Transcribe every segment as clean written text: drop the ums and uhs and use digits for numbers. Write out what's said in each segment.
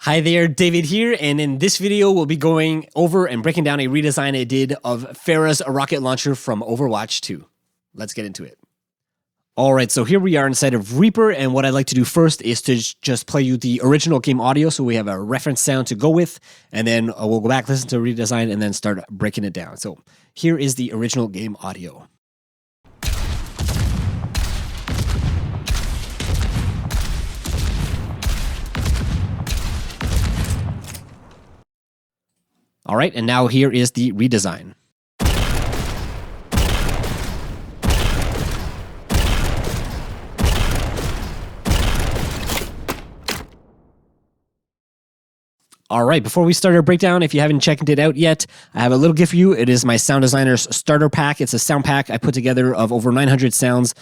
Hi there, David here, and in this video we'll be going over and breaking down a redesign I did of Pharah's rocket launcher from Overwatch 2. Let's get into it. Alright, so here we are inside of Reaper, and what I'd like to do first is to just play you the original game audio so we have a reference sound to go with, and then we'll go back, listen to redesign, and then start breaking it down. So here is the original game audio. All right, and now here is the redesign. All right, before we start our breakdown, if you haven't checked it out yet, I have a little gift for you. It is my Sound Designer's starter pack. It's a sound pack I put together of over 900 sounds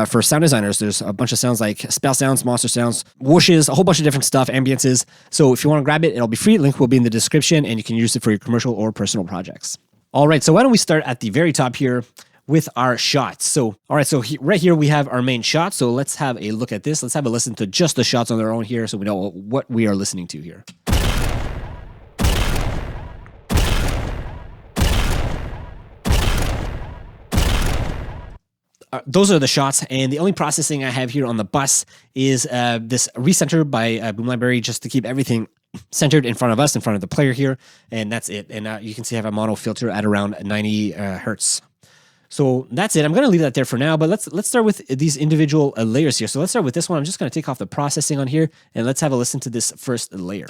for sound designers. There's a bunch of sounds like spell sounds, monster sounds, whooshes, a whole bunch of different stuff, ambiances. So if you want to grab it, it'll be free. Link will be in the description, and you can use it for your commercial or personal projects. All right, so why don't we start at the very top here with our shots. So, all right, so right here we have our main shot. So let's have a look at this. Let's have a listen to just the shots on their own here so we know what we are listening to here. Those are the shots, and the only processing I have here on the bus is this recenter by Boom Library, just to keep everything centered in front of us, in front of the player here, and that's it. And you can see I have a mono filter at around 90 hertz. So that's it. I'm going to leave that there for now, but let's start with these individual layers here. So let's start with this one. I'm just going to take off the processing on here, and let's have a listen to this first layer.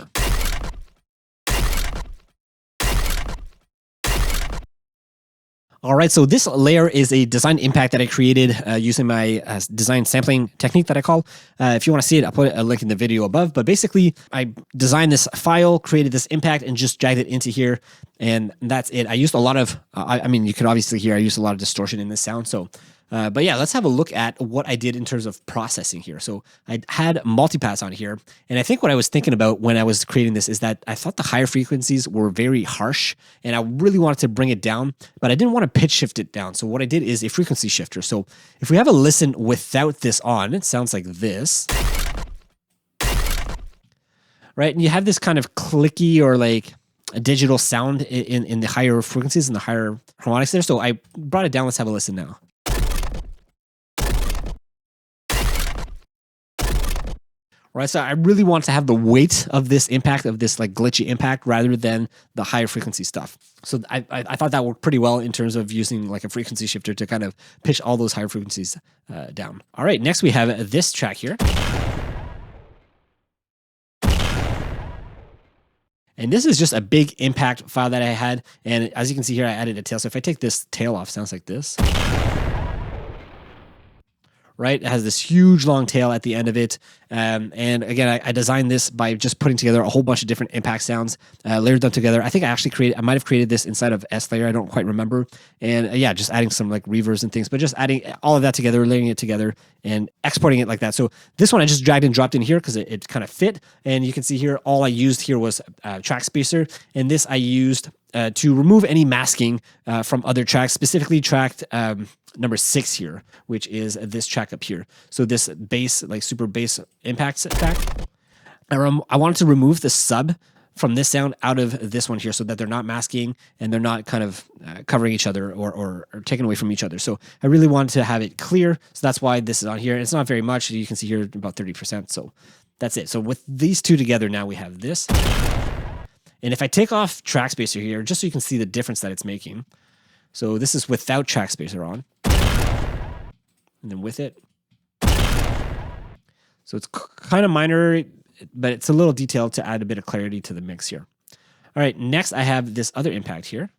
All right, so this layer is a design impact that I created using my design sampling technique that I call. If you want to see it, I'll put a link in the video above. But basically, I designed this file, created this impact, and just dragged it into here. And that's it. I used a lot of, I mean, you can obviously hear I used a lot of distortion in this sound. So, but yeah, let's have a look at what I did in terms of processing here. So I had multipass on here. And I think what I was thinking about when I was creating this is that I thought the higher frequencies were very harsh, and I really wanted to bring it down, but I didn't want to pitch shift it down. So what I did is a frequency shifter. So if we have a listen without this on, it sounds like this. Right? And you have this kind of clicky or like a digital sound in the higher frequencies and the higher harmonics there. So I brought it down. Let's have a listen now. Right, so I really want to have the weight of this impact, of this like glitchy impact, rather than the higher frequency stuff. So I thought that worked pretty well in terms of using like a frequency shifter to kind of pitch all those higher frequencies down. All right, next we have this track here. And this is just a big impact file that I had. And as you can see here, I added a tail. So if I take this tail off, it sounds like this. Right, it has this huge long tail at the end of it, and again, I designed this by just putting together a whole bunch of different impact sounds, layered them together. I think I might have created this inside of S layer. I don't quite remember, and yeah, just adding some like reverbs and things, but just adding all of that together, layering it together, and exporting it like that. So this one I just dragged and dropped in here because it kind of fit, and you can see here all I used here was track spacer, and this I used to remove any masking from other tracks, specifically tracked number 6 here, which is this track up here. So this bass, like super bass impact track, I wanted to remove the sub from this sound out of this one here so that they're not masking and they're not kind of covering each other or taken away from each other. So I really wanted to have it clear. So that's why this is on here. It's not very much. You can see here about 30%. So that's it. So with these two together, now we have this. And if I take off track spacer here, just so you can see the difference that it's making. So this is without track spacer on. And then with it. So it's kind of minor, but it's a little detailed to add a bit of clarity to the mix here. All right, next I have this other impact here.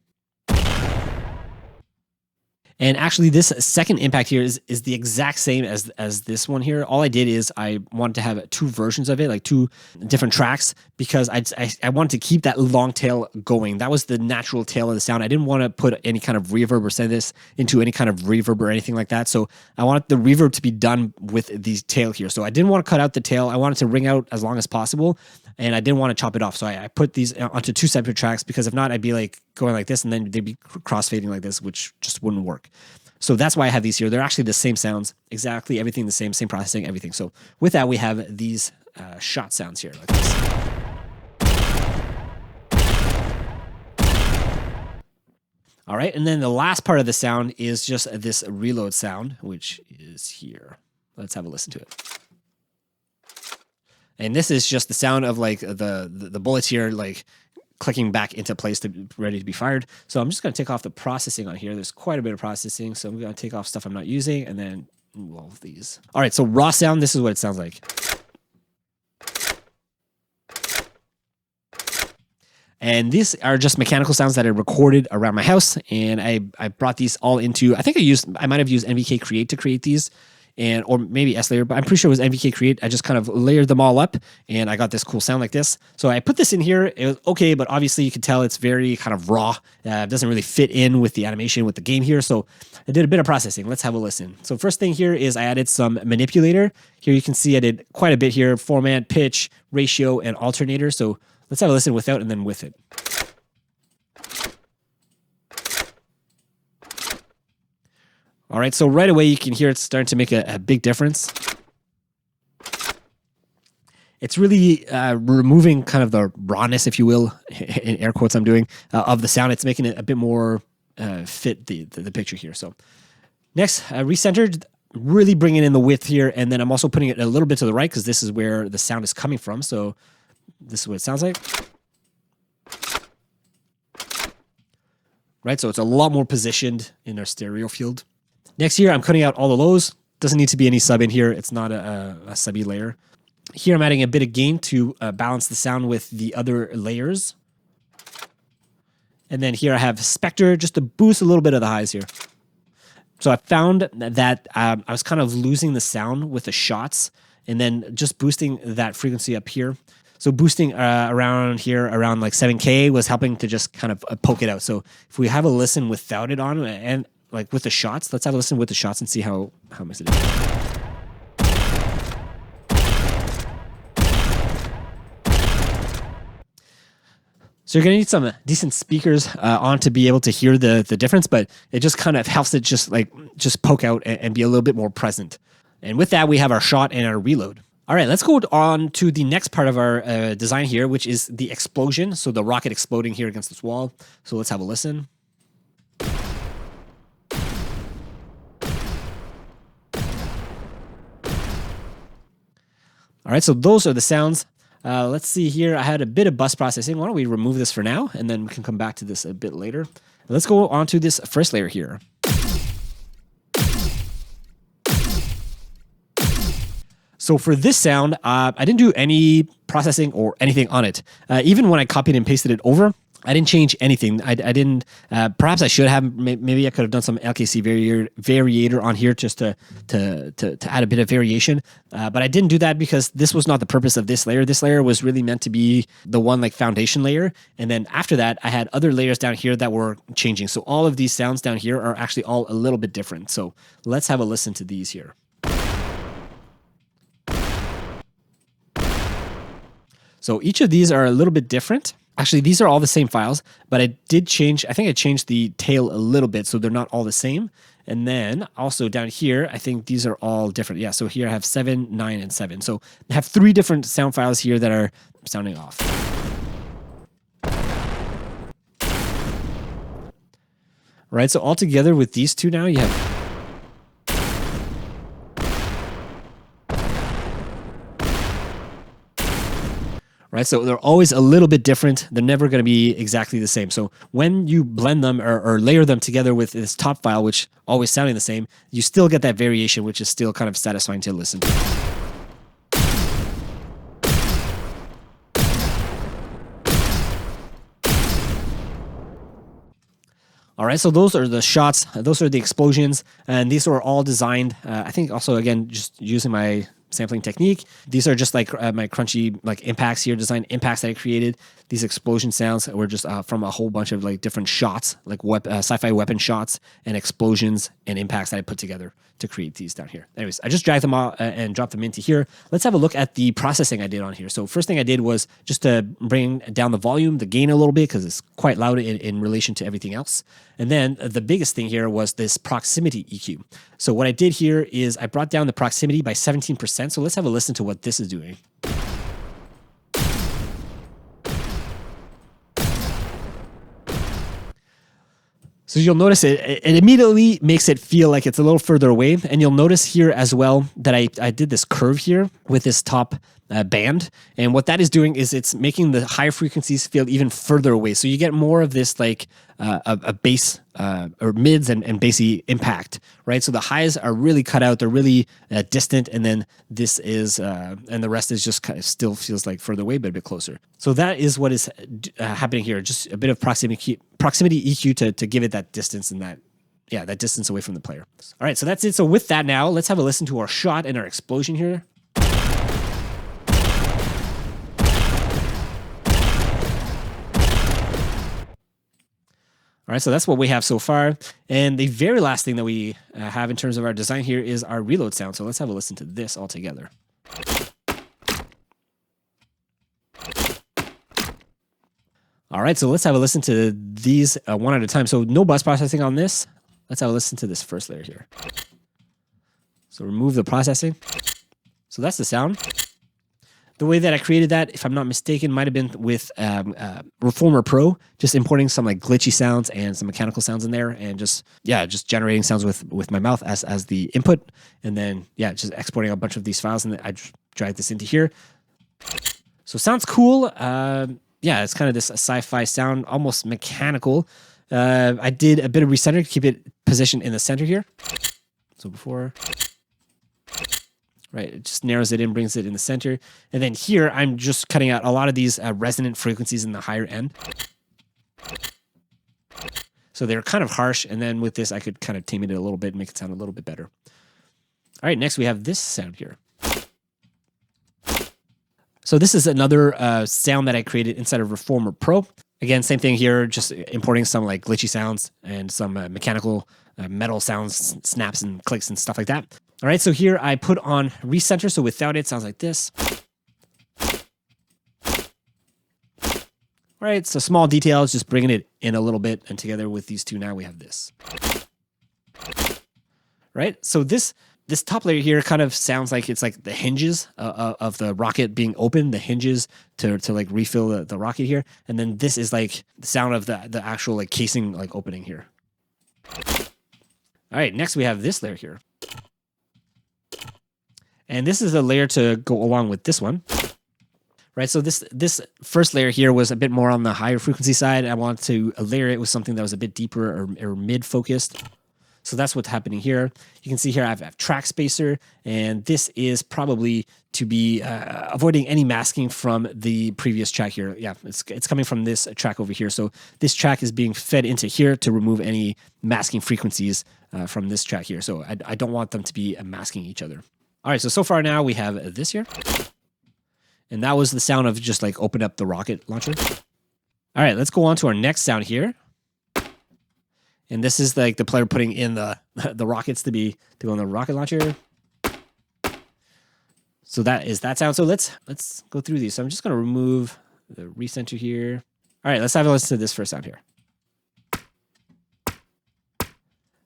And actually this second impact here is the exact same as this one here. All I did is I wanted to have 2 versions of it, like 2 different tracks, because I wanted to keep that long tail going. That was the natural tail of the sound. I didn't want to put any kind of reverb or send this into any kind of reverb or anything like that. So I wanted the reverb to be done with the tail here. So I didn't want to cut out the tail. I wanted to ring out as long as possible, and I didn't want to chop it off. So I put these onto 2 separate tracks, because if not, I'd be like going like this, and then they'd be crossfading like this, which just wouldn't work. So that's why I have these here. They're actually the same sounds, exactly everything the same processing, everything. So with that, we have these shot sounds here like this. All right, and then the last part of the sound is just this reload sound, which is here. Let's have a listen to it. And this is just the sound of like the bullets here, like clicking back into place to be ready to be fired. So I'm just going to take off the processing on here. There's quite a bit of processing, so I'm going to take off stuff I'm not using, and then all of these. All right, so raw sound, this is what it sounds like. And these are just mechanical sounds that I recorded around my house, and I brought these all into, I think I might have used NVK Create to create these, or maybe S Layer, but I'm pretty sure it was NVK Create. I just kind of layered them all up, and I got this cool sound like this. So I put this in here. It was okay, but obviously you can tell it's very kind of raw. It doesn't really fit in with the animation with the game here. So I did a bit of processing. Let's have a listen. So first thing here is I added some manipulator. Here you can see I did quite a bit here: format, pitch, ratio, and alternator. So let's have a listen without and then with it. All right, so right away you can hear it's starting to make a big difference. It's really removing kind of the rawness, if you will, in air quotes I'm doing, of the sound. It's making it a bit more fit the picture here. So next, recentered, really bringing in the width here, and then I'm also putting it a little bit to the right because this is where the sound is coming from. So this is what it sounds like. Right, so it's a lot more positioned in our stereo field. Next here, I'm cutting out all the lows. Doesn't need to be any sub in here. It's not a subby layer. Here, I'm adding a bit of gain to balance the sound with the other layers. And then here I have Spectre just to boost a little bit of the highs here. So I found that I was kind of losing the sound with the shots and then just boosting that frequency up here. So boosting around here, around like 7K was helping to just kind of poke it out. So if we have a listen without it on and like with the shots, let's have a listen with the shots and see how much it is. So you're gonna need some decent speakers on to be able to hear the difference, but it just kind of helps it just poke out and be a little bit more present. And with that, we have our shot and our reload. All right, let's go on to the next part of our design here, which is the explosion. So the rocket exploding here against this wall. So let's have a listen. All right, so those are the sounds. Let's see here. I had a bit of bus processing. Why don't we remove this for now, and then we can come back to this a bit later. Let's go on to this first layer here. So for this sound, I didn't do any processing or anything on it. Even when I copied and pasted it over, I didn't change anything. I didn't, perhaps I should have, maybe I could have done some LKC variator on here just to add a bit of variation. But I didn't do that because this was not the purpose of this layer. This layer was really meant to be the one like foundation layer. And then after that, I had other layers down here that were changing. So all of these sounds down here are actually all a little bit different. So let's have a listen to these here. So each of these are a little bit different. Actually, these are all the same files, but I did change, I think I changed the tail a little bit, so they're not all the same. And then also down here, I think these are all different. Yeah, so here I have 7, 9, and 7. So I have 3 different sound files here that are sounding off. Right, so all together with these two now, you have... Right, so they're always a little bit different. They're never going to be exactly the same. So when you blend them or layer them together with this top file, which always sounding the same, you still get that variation, which is still kind of satisfying to listen to. All right, so those are the shots. Those are the explosions. And these are all designed, I think also, again, just using my sampling technique. These are just like my crunchy like impacts here, design impacts that I created. These explosion sounds were just from a whole bunch of like different shots, like sci-fi weapon shots and explosions and impacts that I put together to create these down here. Anyways, I just dragged them out and dropped them into here. Let's have a look at the processing I did on here. So first thing I did was just to bring down the volume, the gain a little bit, because it's quite loud in relation to everything else. And then the biggest thing here was this proximity EQ. So what I did here is I brought down the proximity by 17%. So let's have a listen to what this is doing. So So you'll notice it immediately makes it feel like it's a little further away. And you'll notice here as well that I did this curve here with this top band. And what that is doing is it's making the higher frequencies feel even further away. So you get more of this like a bass or mids and bassy impact, right? So the highs are really cut out. They're really distant. And then this is, and the rest is just kind of still feels like further away, but a bit closer. So that is what is happening here. Just a bit of proximity EQ to give it that distance and that distance away from the player. All right, so that's it. So with that now, let's have a listen to our shot and our explosion here. All right, so that's what we have so far. And the very last thing that we have in terms of our design here is our reload sound. So let's have a listen to this all together. All right, so let's have a listen to these one at a time. So no bus processing on this. Let's have a listen to this first layer here. So remove the processing. So that's the sound. The way that I created that, if I'm not mistaken, might have been with Reformer Pro, just importing some like glitchy sounds and some mechanical sounds in there, and just generating sounds with my mouth as the input, and then just exporting a bunch of these files, and then I drag this into here. So sounds cool. It's kind of this sci-fi sound, almost mechanical. I did a bit of recenter to keep it positioned in the center here. So before. Right, it just narrows it in, brings it in the center. And then here, I'm just cutting out a lot of these resonant frequencies in the higher end. So they're kind of harsh. And then with this, I could kind of tame it a little bit and make it sound a little bit better. All right, next we have this sound here. So this is another sound that I created inside of Reformer Pro. Again, same thing here, just importing some like glitchy sounds and some mechanical metal sounds, snaps and clicks and stuff like that. All right, so here I put on recenter. So without it, sounds like this. All right, so small details, just bringing it in a little bit. And together with these two, now we have this. Right, so this top layer here kind of sounds like it's like the hinges of the rocket being open, the hinges to like refill the rocket here. And then this is like the sound of the actual like casing like opening here. All right, next we have this layer here. And this is a layer to go along with this one. Right, so this first layer here was a bit more on the higher frequency side. I wanted to layer it with something that was a bit deeper or mid-focused. So that's what's happening here. You can see here I have track spacer, and this is probably to be avoiding any masking from the previous track here. Yeah, it's coming from this track over here. So this track is being fed into here to remove any masking frequencies from this track here. So I don't want them to be masking each other. All right, so far now we have this here. And that was the sound of just like open up the rocket launcher. All right, let's go on to our next sound here. And this is like the player putting in the rockets to go on the rocket launcher. So that is that sound. So let's go through these. So I'm just going to remove the recenter here. All right, let's have a listen to this first sound here.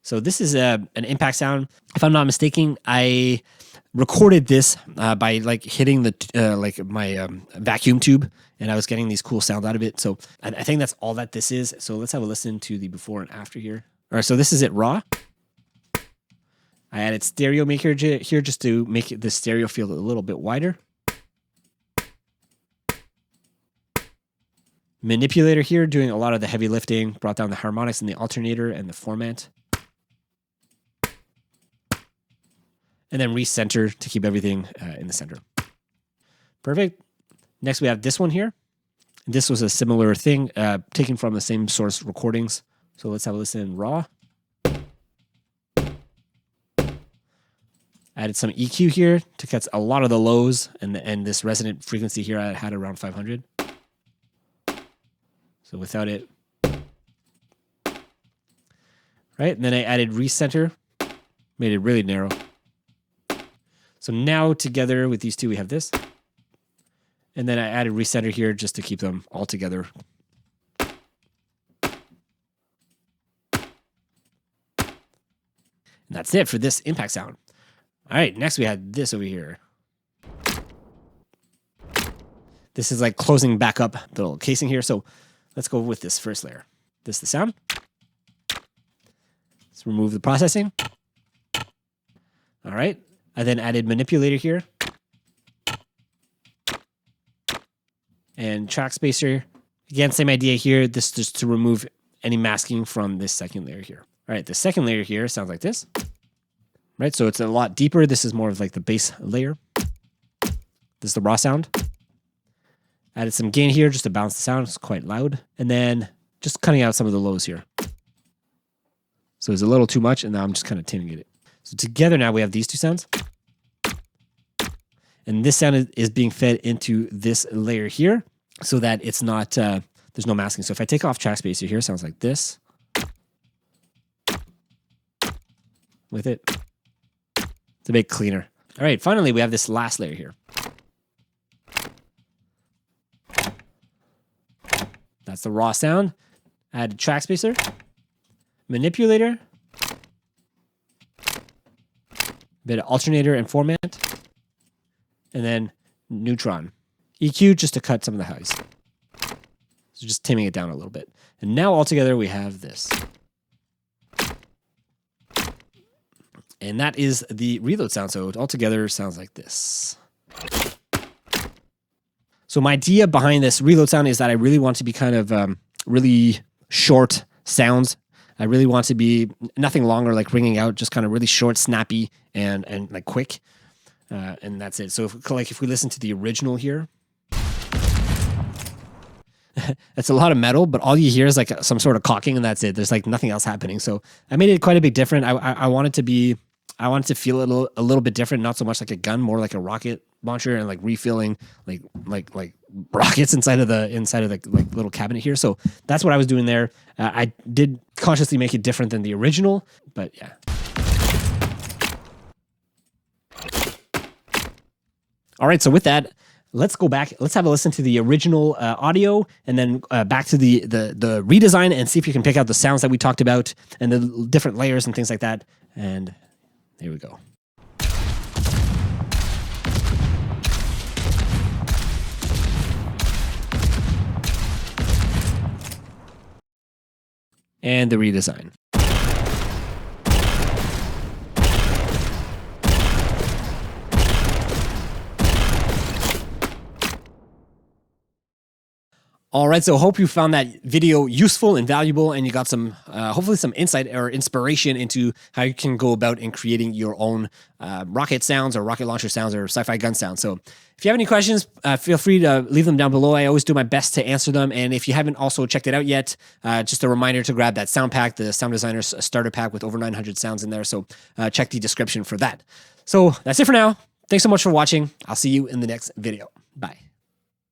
So this is an impact sound. If I'm not mistaken, I recorded this by like hitting the like my vacuum tube, and I was getting these cool sounds out of it. So I think that's all that this is. So let's have a listen to the before and after here. All right, so this is it raw. I added stereo maker here just to make the stereo feel a little bit wider. Manipulator here doing a lot of the heavy lifting, brought down the harmonics and the alternator and the format. And then recenter to keep everything in the center. Perfect. Next, we have this one here. This was a similar thing, taken from the same source recordings. So let's have a listen in raw. Added some EQ here to cut a lot of the lows, and this resonant frequency here I had around 500. So without it. Right, and then I added recenter, made it really narrow. So now together with these two, we have this. And then I added recenter here just to keep them all together. And that's it for this impact sound. All right, next we had this over here. This is like closing back up the little casing here. So let's go with this first layer. This is the sound. Let's remove the processing. All right. I then added manipulator here. And track spacer. Again, same idea here. This is just to remove any masking from this second layer here. All right, the second layer here sounds like this. Right, so it's a lot deeper. This is more of like the base layer. This is the raw sound. Added some gain here just to balance the sound. It's quite loud. And then just cutting out some of the lows here. So it's a little too much, and now I'm just kind of tuning it. So together now we have these two sounds. And this sound is being fed into this layer here so that it's not, there's no masking. So if I take off track spacer here, it sounds like this. With it. It's a bit cleaner. All right, finally, we have this last layer here. That's the raw sound. Add track spacer, manipulator, bit of alternator and format, and then neutron. EQ just to cut some of the highs. So just taming it down a little bit. And now altogether we have this. And that is the reload sound. So it altogether sounds like this. So my idea behind this reload sound is that I really want to be kind of really short sounds. I really want to be nothing longer, like ringing out, just kind of really short, snappy, and like quick. And that's it. So if we listen to the original here, it's a lot of metal, but all you hear is like some sort of caulking, and that's it. There's like nothing else happening. So I made it quite a bit different. I wanted to feel it a little bit different, not so much like a gun, more like a rocket launcher, and like refilling like rockets inside of the like little cabinet here. So that's what I was doing there. I did consciously make it different than the original, but yeah. All right, so with that, let's go back. Let's have a listen to the original audio, and then back to the redesign, and see if you can pick out the sounds that we talked about and the different layers and things like that. And here we go. And the redesign. All right, so hope you found that video useful and valuable, and you got some, hopefully some insight or inspiration into how you can go about in creating your own rocket sounds or rocket launcher sounds or sci-fi gun sounds. So if you have any questions, feel free to leave them down below. I always do my best to answer them. And if you haven't also checked it out yet, just a reminder to grab that sound pack, the Sound Designer's starter pack with over 900 sounds in there. So check the description for that. So that's it for now. Thanks so much for watching. I'll see you in the next video. Bye.